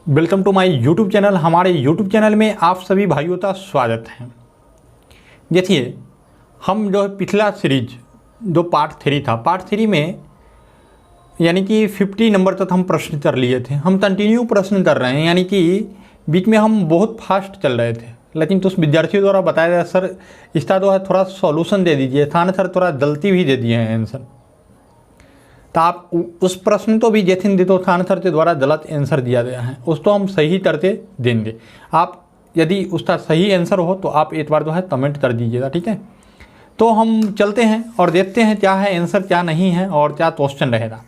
Welcome to my YouTube channel. हमारे YouTube channel में आप सभी भाइयों का स्वागत है। देखिए, हम जो पिछला सीरीज जो पार्ट 3 था, पार्ट 3 में यानी कि 50 नंबर तक हम प्रश्न कर लिए थे। हम कंटिन्यू प्रश्न कर रहे हैं, यानी कि बीच में हम बहुत फास्ट चल रहे थे, लेकिन तो उस विद्यार्थियों द्वारा बताया गया सर इसका जो है थोड़ा सॉल्यूशन दे दीजिए, था सर थोड़ा गलती भी दे दिए हैं आंसर। तो आप उस प्रश्न तो भी जैथिन दे तो थान सर के द्वारा गलत आंसर दिया गया है, उसको हम सही करके देंगे। आप यदि उसका सही आंसर हो तो आप एक बार जो है कमेंट कर दीजिएगा, ठीक है। तो हम चलते हैं और देखते हैं क्या है आंसर, क्या नहीं है और क्या क्वेश्चन रहेगा।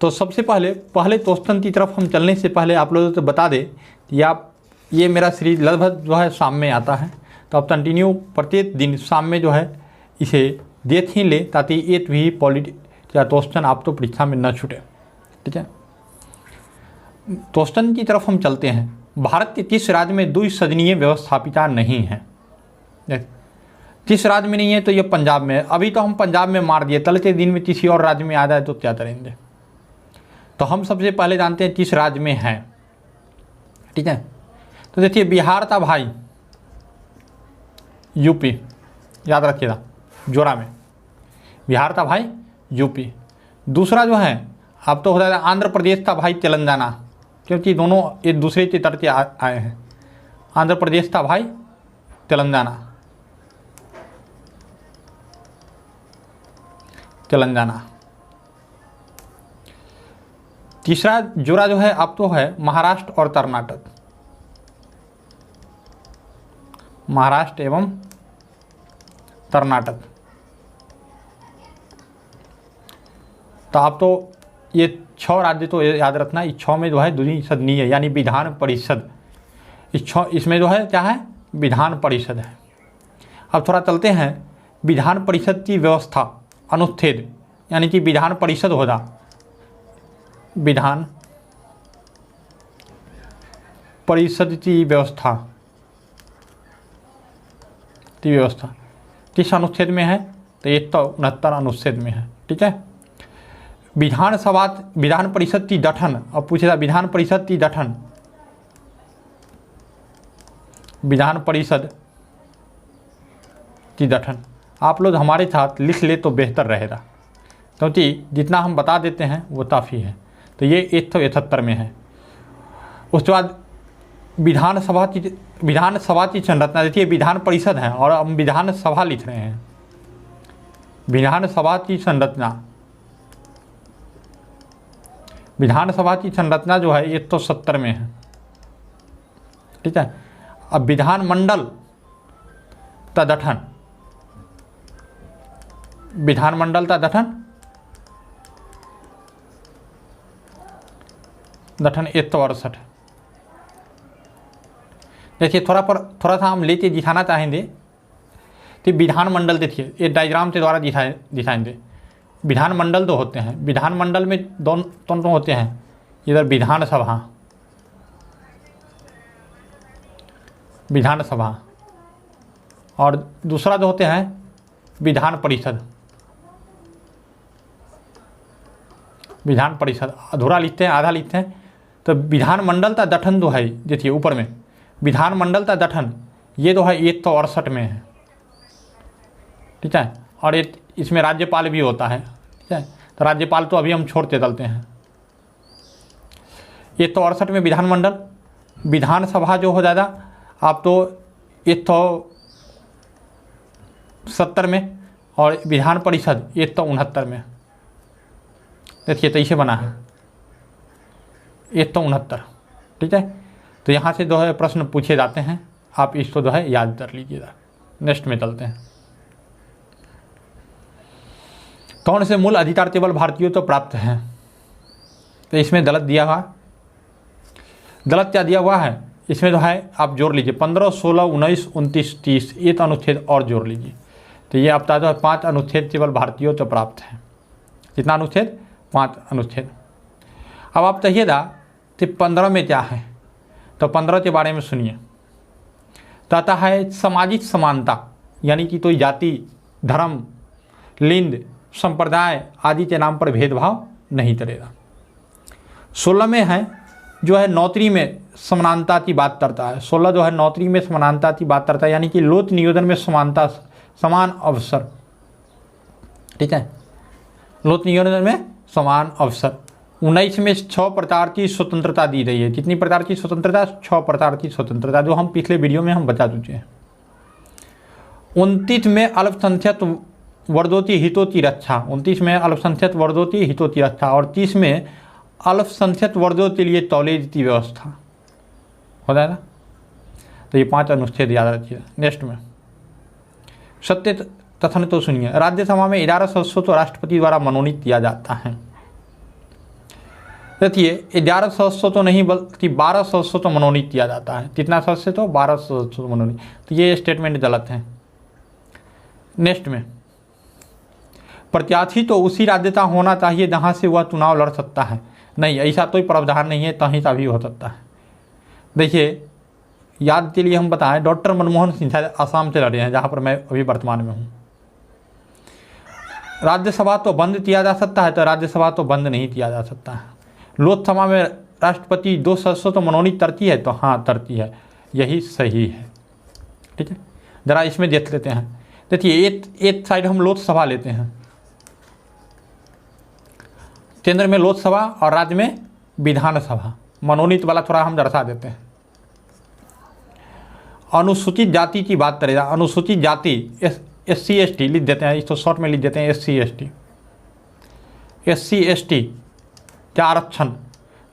तो सबसे पहले क्वेश्चन की तरफ हम चलने से पहले आप लोगों को बता दें कि आप ये मेरा सीरीज लगभग जो है शाम में आता है, तो आप कंटिन्यू प्रत्येक दिन शाम में जो है इसे देख ही लें, ताकि एक भी क्या क्वेश्चन आप तो परीक्षा में न छूटे, ठीक है। क्वेश्चन की तरफ हम चलते हैं। भारत के किस राज्य में द्विसदनीय व्यवस्थापिका नहीं है? किस राज्य में नहीं है? तो ये पंजाब में है। अभी तो हम पंजाब में मार दिए, कल के दिन में किसी और राज्य में आ जाए तो क्या करेंगे। तो हम सबसे पहले जानते हैं किस राज्य में है, ठीक है। तो देखिए, बिहार था भाई, यूपी, याद रखिएगा, जोरा में बिहार था भाई, यूपी। दूसरा जो है अब तो हो जाएगा आंध्र प्रदेश था भाई, तेलंगाना, क्योंकि दोनों एक दूसरे के तट के आए हैं। आंध्र प्रदेश था भाई, तेलंगाना, तेलंगाना। तीसरा जोड़ा जो है अब तो है महाराष्ट्र और कर्नाटक, महाराष्ट्र एवं कर्नाटक। तो आप तो ये 6 राज्य तो याद रखना, इस 6 में जो है द्विसदनीय यानी विधान परिषद, इसमें जो है क्या है, विधान परिषद है। अब थोड़ा चलते हैं विधान परिषद की व्यवस्था, अनुच्छेद, यानी कि विधान परिषद होगा, विधान परिषद की व्यवस्था किस अनुच्छेद में है? तो 169 अनुच्छेद में है, ठीक है। विधान परिषद की गठन, अब पूछेगा विधान परिषद की गठन, विधान परिषद की गठन आप लोग हमारे साथ लिख ले तो बेहतर रहेगा, क्योंकि जितना हम बता देते हैं वो काफ़ी है। तो ये 171 में है। उसके बाद विधानसभा की संरचना, देखिए विधान परिषद है और हम विधानसभा लिख रहे हैं। विधानसभा की संरचना, विधानसभा की संरचना जो है 170 में है, ठीक है। अब विधानमंडल का गठन, विधानमंडल का गठन 168। देखिए थोड़ा सा हम लेके दिखाना चाहेंगे कि विधानमंडल, देखिए ये डायग्राम के द्वारा दिखाएंगे। विधानमंडल तो होते हैं, विधानमंडल में दोनों होते हैं, इधर विधानसभा और दूसरा जो होते हैं विधान परिषद। विधान परिषद अधूरा लिखते हैं, आधा लिखते हैं। तो विधानमंडल का गठन जो है, देखिए ऊपर में विधानमंडल का गठन ये जो है 168 में है, ठीक है। और इसमें राज्यपाल भी होता है, ठीक है। तो राज्यपाल तो अभी हम छोड़ते चलते हैं। 168 में विधानमंडल, विधानसभा जो हो जाएगा आप तो 170 में, और विधान परिषद 169 में। देखिए तो इसे बना है 169, ठीक है। तो यहाँ से जो है प्रश्न पूछे जाते हैं, आप इसको जो है याद कर लीजिएगा। नेक्स्ट में चलते हैं। कौन से मूल अधिकार केवल भारतीयों को प्राप्त हैं? तो इसमें गलत दिया हुआ, गलत क्या दिया हुआ है इसमें जो है आप जोड़ लीजिए 15, 16, 19, 29, 30, एक अनुच्छेद और जोड़ लीजिए। तो ये आपका जो है 5 अनुच्छेद केवल भारतीयों को प्राप्त है। कितना अनुच्छेद? 5 अनुच्छेद। अब आप चाहिएगा कि 15 में क्या है, तो 15 के बारे में सुनिए। कहता है सामाजिक समानता, यानी कि कोई जाति, धर्म, लिंग, संप्रदाय आदि के नाम पर भेदभाव नहीं करेगा। 16 में है जो है नौकरी में समानता की बात करता है। 16 जो है नौकरी में समानता की बात करता है, यानी कि लोक नियोजन में समानता, समान अवसर, ठीक है, लोक नियोजन में समान अवसर। 19 में 6 प्रकार की स्वतंत्रता दी गई है। कितनी प्रकार की स्वतंत्रता? 6 प्रकार की स्वतंत्रता, जो हम पिछले वीडियो में हम बता चुके हैं। 29 में अल्पसंख्यक वर्गों की हितों की रक्षा, 29 में अल्पसंख्यक वर्गों की हितों की रक्षा, और 30 में अल्पसंख्यक वर्गों के लिए कॉलेज की व्यवस्था हो जाएगा। तो ये 5 अनुच्छेद याद रखिए। नेक्स्ट में सत्य कथन तो सुनिए। राज्यसभा में 11 सदस्यों को राष्ट्रपति द्वारा मनोनीत किया जाता है। देखिए 11 सदस्यों तो नहीं बल्कि 12 सदस्यों तो मनोनीत किया जाता है। कितना सदस्य? तो 12 सदस्यों तो मनोनीत। तो ये स्टेटमेंट गलत है। नेक्स्ट में प्रत्याशी तो उसी राज्य का होना चाहिए जहां से वह चुनाव लड़ सकता है। नहीं, ऐसा कोई प्रावधान नहीं है, कहीं का भी हो सकता है। देखिए याद के लिए हम बताएं, डॉक्टर मनमोहन सिंह आसाम से लड़े हैं, जहां पर मैं अभी वर्तमान में हूं। राज्यसभा तो बंद किया जा सकता है, तो राज्यसभा तो बंद नहीं किया जा सकता है। लोकसभा में राष्ट्रपति 2 सदस्यों तो मनोनीत करती है, तो हाँ करती है, यही सही है। ठीक है, जरा इसमें देख लेते हैं। देखिए एक साइड हम लोकसभा लेते हैं, केंद्र में लोकसभा और राज्य में विधानसभा। मनोनीत वाला थोड़ा हम दर्शा देते हैं। अनुसूचित जाति की बात करेगा, अनुसूचित जाति SC ST लिख देते हैं, इसको शॉर्ट में लिख देते हैं SC ST का आरक्षण।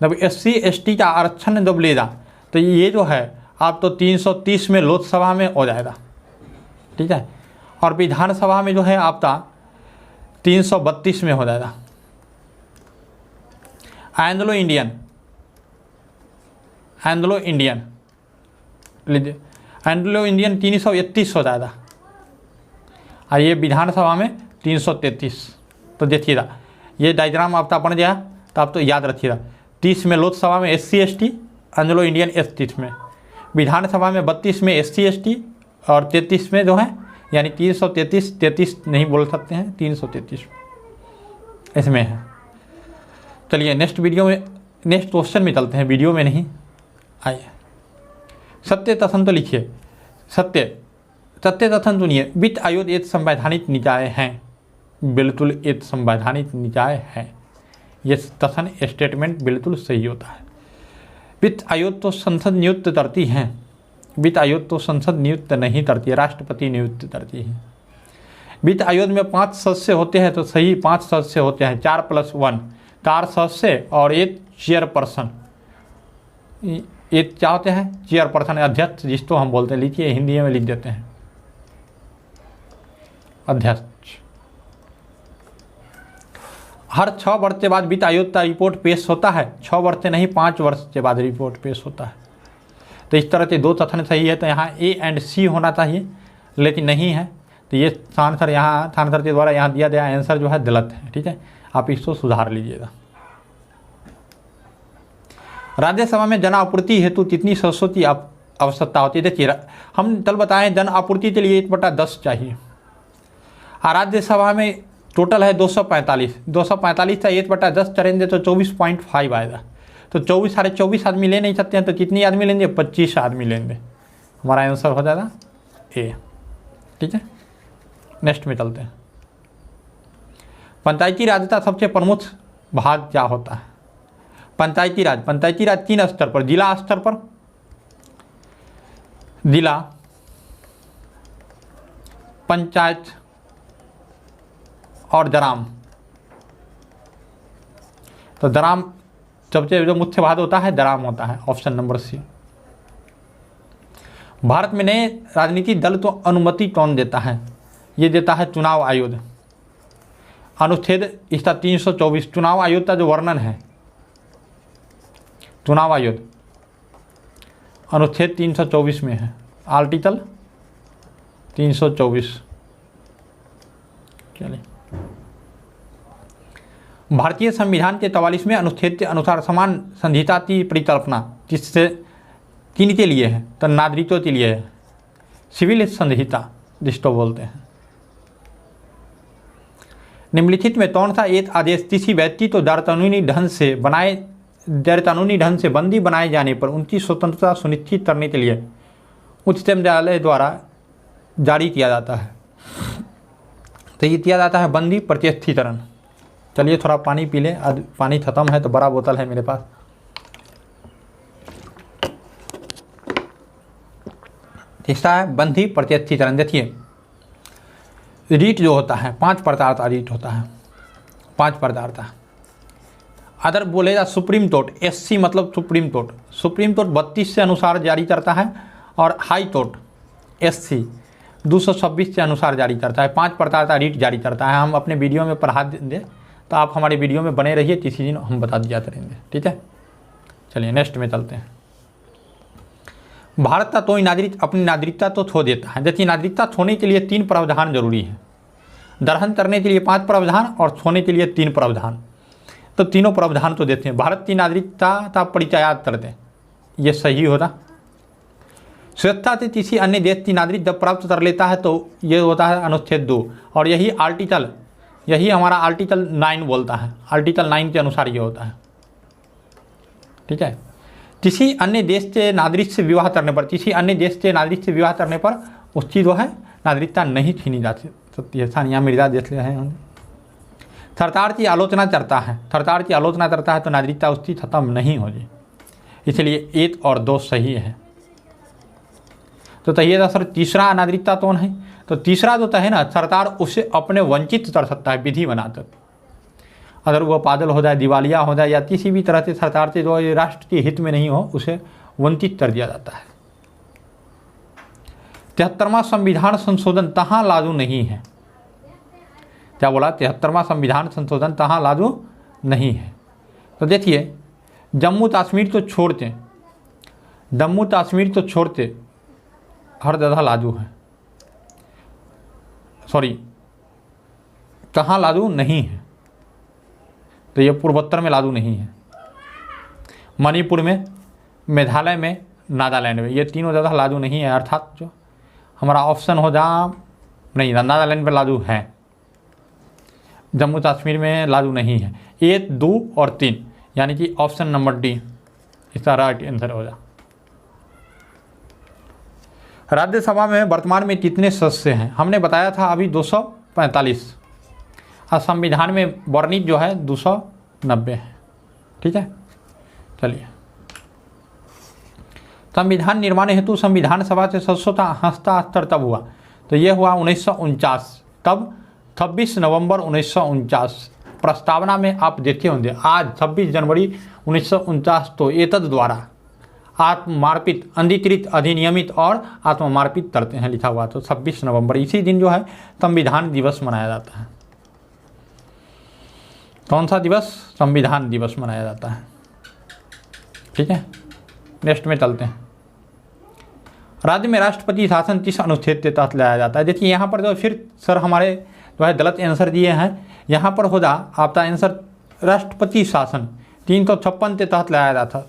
जब SC ST का आरक्षण जब लेगा तो ये जो है आप तो 330 में लोकसभा में हो जाएगा, ठीक है, और विधानसभा में जो है आपका 332 में हो जाएगा। एंग्लो इंडियन लीजिए, एंग्लो इंडियन 331 हो जाएगा, और ये विधानसभा में 333। तो देखिएगा ये डायग्राम आपका बन गया, तो आप तो याद रखिएगा। 30 में लोकसभा में SC ST, एंग्लो इंडियन 31 में, विधानसभा में 32 में SC ST, और 33 में जो है यानी 333 नहीं बोल सकते हैं, 333 इसमें है। चलिए नेक्स्ट वीडियो में, नेक्स्ट क्वेश्चन में चलते हैं, वीडियो में नहीं। आइए सत्य कथन तो लिखिए। सत्य कथन सुनिए। वित्त आयोग एक संवैधानिक निकाय है। बिल्कुल एक संवैधानिक निकाय है। ये कथन स्टेटमेंट बिल्कुल सही होता है। वित्त आयोग तो संसद नियुक्त करती है, वित्त आयोग तो संसद नियुक्त नहीं करती है, राष्ट्रपति नियुक्त करती है। वित्त आयोग में 5 सदस्य होते हैं, तो सही 5 सदस्य होते हैं, 4+1 4 सदस्य और एक चेयरपर्सन। एक क्या होते हैं? चेयरपर्सन, अध्यक्ष जिसको हम बोलते हैं। लिखिए हिंदी में लिख देते हैं अध्यक्ष। हर 6 वर्ष के बाद वित्त आयोग का रिपोर्ट पेश होता है। 6 वर्ष से नहीं, 5 वर्ष के बाद रिपोर्ट पेश होता है। तो इस तरह से 2 कथन सही है, तो यहाँ A and C होना चाहिए, लेकिन नहीं है, तो ये आंसर यहाँ आंसर के द्वारा यहाँ दिया गया आंसर जो है गलत है। ठीक है, आप इसको सुधार लीजिएगा। राज्यसभा में जन आपूर्ति हेतु कितनी सदस्यों की आवश्यकता होती है? देखिए हम कल बताएं जन आपूर्ति के लिए 1/10 चाहिए। राज्यसभा में टोटल है 245 का 1/10 करेंगे तो 24.5 आएगा। तो 24 आदमी ले नहीं सकते हैं, तो कितनी आदमी लेंगे? 25 आदमी लेंगे। हमारा आंसर हो जाएगा A। ठीक है, नेक्स्ट में चलते हैं। पंचायती राज का सबसे प्रमुख भाग क्या होता है? पंचायती राज 3 स्तर पर, जिला स्तर पर, जिला पंचायत और ग्राम। तो ग्राम सबसे जो मुख्य भाग होता है ग्राम होता है, ऑप्शन नंबर C। भारत में नए राजनीतिक दल को अनुमति कौन देता है? ये देता है चुनाव आयोग। अनुच्छेद इसका 324 चुनाव आयोग का जो वर्णन है, चुनाव आयोग अनुच्छेद 324 में है, आर्टिकल 324। चलिए, भारतीय संविधान के 44वें अनुच्छेद के अनुसार समान संहिता की परिकल्पना किससे किनके लिए है? तो नागरिकों के लिए है। सिविल संहिता जिसको बोलते हैं। निम्नलिखित में कौन सा एक आदेश किसी व्यक्ति को गैरकानूनी ढंग से बनाए गैरकानूनी ढंग से बंदी बनाए जाने पर उनकी स्वतंत्रता सुनिश्चित करने के लिए उच्चतम न्यायालय द्वारा जारी किया जाता है। तो ये किया जाता है बंदी प्रत्यस्थीकरण। चलिए थोड़ा पानी पी लें, आज पानी ख़त्म है तो बड़ा बोतल है मेरे पास। तीसरा है बंदी प्रत्यस्थीकरण। देखिए रीट जो होता है 5 प्रकार का रीट होता है, 5 प्रकार का। अदर बोलेगा सुप्रीम कोर्ट, SC मतलब सुप्रीम कोर्ट। सुप्रीम कोर्ट 32 से अनुसार जारी करता है और हाई कोर्ट SC 226 के अनुसार जारी करता है। 5 प्रकार का रीट जारी करता है। हम अपने वीडियो में पढ़ा देंगे, तो आप हमारे वीडियो में बने रहिए, किसी दिन हम बता दिया करेंगे, ठीक है। चलिए नेक्स्ट में चलते हैं। भारत का कोई नागरिक अपनी नागरिकता तो खो देता है। देखिए नागरिकता खोने के लिए 3 प्रावधान जरूरी है। ग्रहण करने के लिए 5 प्रावधान और खोने के लिए 3 प्रावधान। तो तीनों प्रावधान तो देते हैं। भारत की नागरिकता का परिचयात कर दें, ये सही होता। स्वेच्छा से किसी अन्य देश की नागरिक जब प्राप्त कर लेता है तो ये होता है अनुच्छेद 2, और यही हमारा आर्टिकल 9 बोलता है। आर्टिकल 9 के अनुसार ये होता है, ठीक है। किसी अन्य देश के नागरिक से विवाह करने पर, किसी अन्य देश के नागरिक से विवाह करने पर उसकी जो है नागरिकता नहीं छीनी जा सकती है। सानिया मिर्जा देख रहे हैं। सरकार की आलोचना करता है, सरकार की आलोचना करता है तो नागरिकता उसकी खत्म नहीं होगी। इसलिए 1 और 2 सही है। तो कहिए था सर तीसरा नागरिकता कौन है? तो तीसरा जो है ना, सरकार उसे अपने वंचित कर सकता है विधि बनाकर। अगर वो पागल हो जाए, दिवालिया हो जाए या किसी भी तरह से सरकार से जो राष्ट्र के हित में नहीं हो, उसे वंचित कर दिया जाता है। 73वां संविधान संशोधन तहाँ लागू नहीं है। क्या बोला? 73वां संविधान संशोधन तहाँ लागू नहीं है। तो देखिए जम्मू कश्मीर तो छोड़ते, जम्मू कश्मीर तो छोड़ते हर जगह लागू है। सॉरी, कहाँ लागू नहीं है? तो ये पूर्वोत्तर में लागू नहीं है। मणिपुर में, मेघालय में, नागालैंड में, ये तीनों जगह लागू नहीं है। अर्थात जो हमारा ऑप्शन हो जा नहीं, नागालैंड पर लागू है, जम्मू कश्मीर में लागू नहीं है। 1, 2 और 3 यानी कि ऑप्शन नंबर डी इसका राइट आंसर हो जा। राज्यसभा में वर्तमान में कितने सदस्य हैं? हमने बताया था अभी 245, और संविधान में वर्णित जो है 290 है, ठीक है। चलिए, संविधान निर्माण हेतु संविधान सभा से सदस्यों का हस्ताक्षर तब हुआ, तो ये हुआ 1949। तब 26 नवंबर 1949। प्रस्तावना में आप देखे होंगे आज 26 जनवरी 1949, तो एतद द्वारा आत्ममार्पित, अधिकृत, अधिनियमित और आत्ममार्पित करते हैं लिखा हुआ। तो 26 नवंबर इसी दिन जो है संविधान दिवस मनाया जाता है। कौन सा दिवस? संविधान दिवस मनाया जाता है, ठीक है। नेक्स्ट में चलते हैं। राज्य में राष्ट्रपति शासन किस अनुच्छेद के तहत लाया जाता है? देखिए यहाँ पर जो फिर सर हमारे जो है गलत आंसर दिए हैं। यहाँ पर होगा आपका आंसर राष्ट्रपति शासन 356 के तहत लाया जाता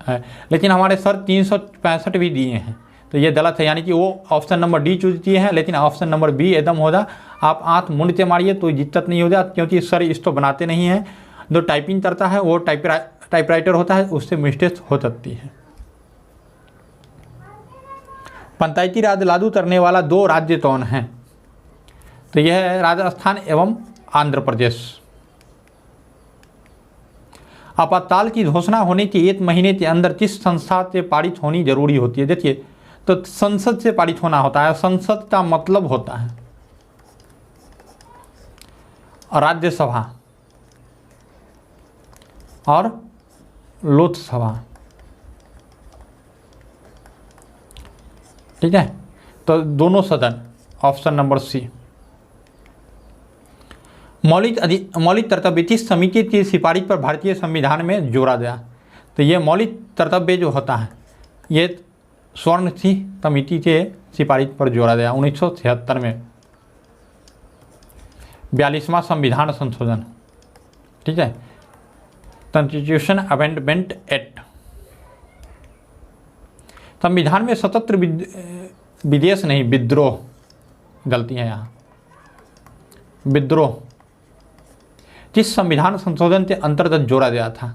है, लेकिन हमारे सर 365 भी दिए हैं, तो ये गलत है। यानी कि वो ऑप्शन नंबर डी चूज किए हैं, लेकिन ऑप्शन नंबर बी एकदम होगा। आप आँख मूंद के मारिए तो दिक्कत नहीं हो जाती, क्योंकि सर इस तो बनाते नहीं हैं। जो टाइपिंग करता है वो टाइपराइटर होता है, उससे मिस्टेक हो सकती है। पंचायती राज लागू करने वाला 2 राज्य कौन हैं? तो यह है राजस्थान एवं आंध्र प्रदेश। आपातकाल की घोषणा होने के 1 महीने के अंदर किस संस्था से पारित होनी जरूरी होती है? देखिए, तो संसद से पारित होना होता है। संसद का मतलब होता है राज्यसभा और लोकसभा, ठीक है। तो दोनों सदन, ऑप्शन नंबर सी। मौलिक कर्तव्य किस समिति की सिफारिश पर भारतीय संविधान में जोड़ा गया? तो ये मौलिक कर्तव्य जो होता है ये स्वर्ण सिंह समिति के सिफारिश पर जोड़ा गया 1976 में। 42वां संविधान संशोधन, ठीक है, कॉन्स्टिट्यूशन अमेंडमेंट एक्ट। संविधान में स्वतंत्र विदेश नहीं, विद्रोह, गलती है यहाँ, विद्रोह किस संविधान संशोधन के अंतर्गत जोड़ा गया था?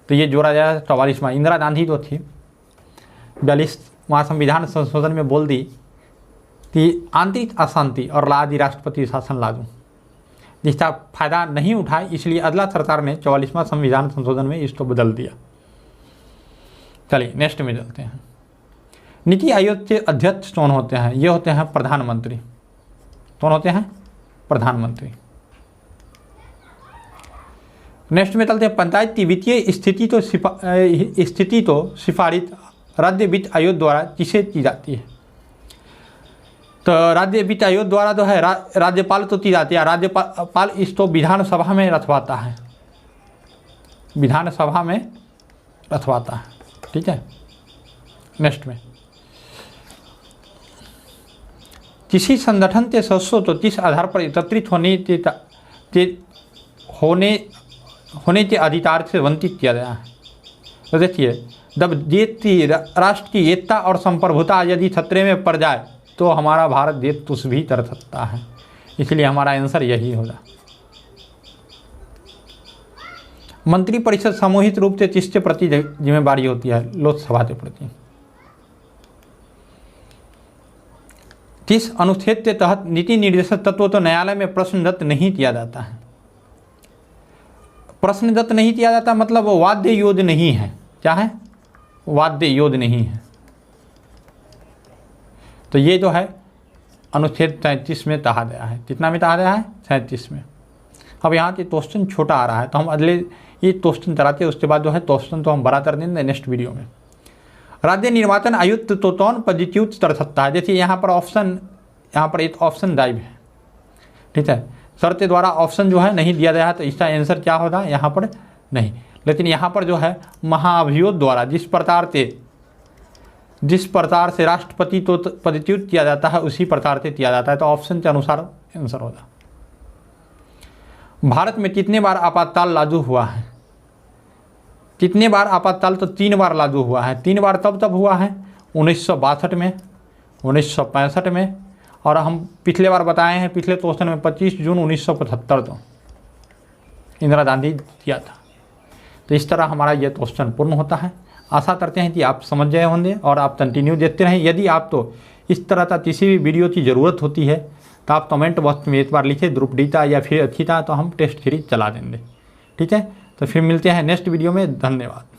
तो ये जोड़ा जाए 44वां। इंदिरा गांधी तो थी 42वां संविधान संशोधन में बोल दी कि आंतरिक अशांति और लादी राष्ट्रपति शासन लागू, जिसका फायदा नहीं उठाए, इसलिए अगला सरकार ने 44वां संविधान संशोधन में इसको बदल दिया। चलिए नेक्स्ट में चलते हैं। नीति आयोग के अध्यक्ष कौन होते हैं? ये होते हैं प्रधानमंत्री। कौन होते हैं? प्रधानमंत्री। नेक्स्ट में चलते हैं। पंचायत की वित्तीय स्थिति तो सिफारिश राज्य वित्त आयोग द्वारा किसे की जाती है? तो राज्य वित्त आयोग द्वारा जो है राज्यपाल को की जाती है। राज्यपाल इसको विधानसभा में रखवाता है, विधानसभा में रखवाता है। ठीक है। नेक्स्ट में, किसी संगठन के सदस्यों को किस आधार पर एकत्रित होने के अधिकार से वंचित किया गया है? तो देखिए, जब देश की राष्ट्र की एकता और संप्रभुता यदि खतरे में पड़ जाए तो हमारा भारत देश कुछ भी कर सकता है। इसलिए हमारा आंसर यही होगा। मंत्रिपरिषद सामूहिक रूप से किसके प्रति जिम्मेदारी होती है? लोकसभा के प्रति। किस अनुच्छेद के तहत नीति निर्देशक तत्वों तो न्यायालय में प्रश्नदत्त नहीं किया जाता है? प्रश्नदत्त नहीं किया जाता मतलब वो वाद्य योग्य नहीं है। क्या है? वाद्य योग्य नहीं है। तो ये जो है अनुच्छेद 37 में कहा गया है। कितना में कहा गया है? 37 में। अब यहाँ के क्वेश्चन छोटा आ रहा है तो हम अगले ये क्वेश्चन कराते हैं, उसके बाद जो है क्वेश्चन तो हम बड़ा कर देंगे नेक्स्ट वीडियो में। राज्य निर्वाचन आयुक्त तो कौन पॉजिटिव कर सकता है? जैसे यहाँ पर ऑप्शन, यहाँ पर एक ऑप्शन गायब है। ठीक है, सर के द्वारा ऑप्शन जो है नहीं दिया गया है तो इसका आंसर क्या होगा? यहाँ पर नहीं। लेकिन यहाँ पर जो है महाभियोग द्वारा जिस प्रकार से राष्ट्रपति को पॉजिटिव किया जाता है उसी प्रकार से किया जाता है, तो ऑप्शन के अनुसार आंसर होगा। भारत में कितने बार आपातकाल लागू हुआ है? कितने बार आपातकाल? तो 3 बार लागू हुआ है। 3 बार तब हुआ है 1962 में, 1965 में, और हम पिछले बार बताए हैं पिछले क्वेश्चन में 25 जून 1975 तो इंदिरा गांधी किया था। तो इस तरह हमारा यह क्वेश्चन पूर्ण होता है। आशा करते हैं कि आप समझ गए होंगे और आप कंटिन्यू देखते रहें। यदि आप तो इस तरह का किसी भी वीडियो की ज़रूरत होती है तो आप कमेंट बॉक्स में एक बार लिखें ग्रुप डी था या फिर अच्छी था, तो हम टेस्ट सीरीज चला देंगे। ठीक है, तो फिर मिलते हैं नेक्स्ट वीडियो में। धन्यवाद।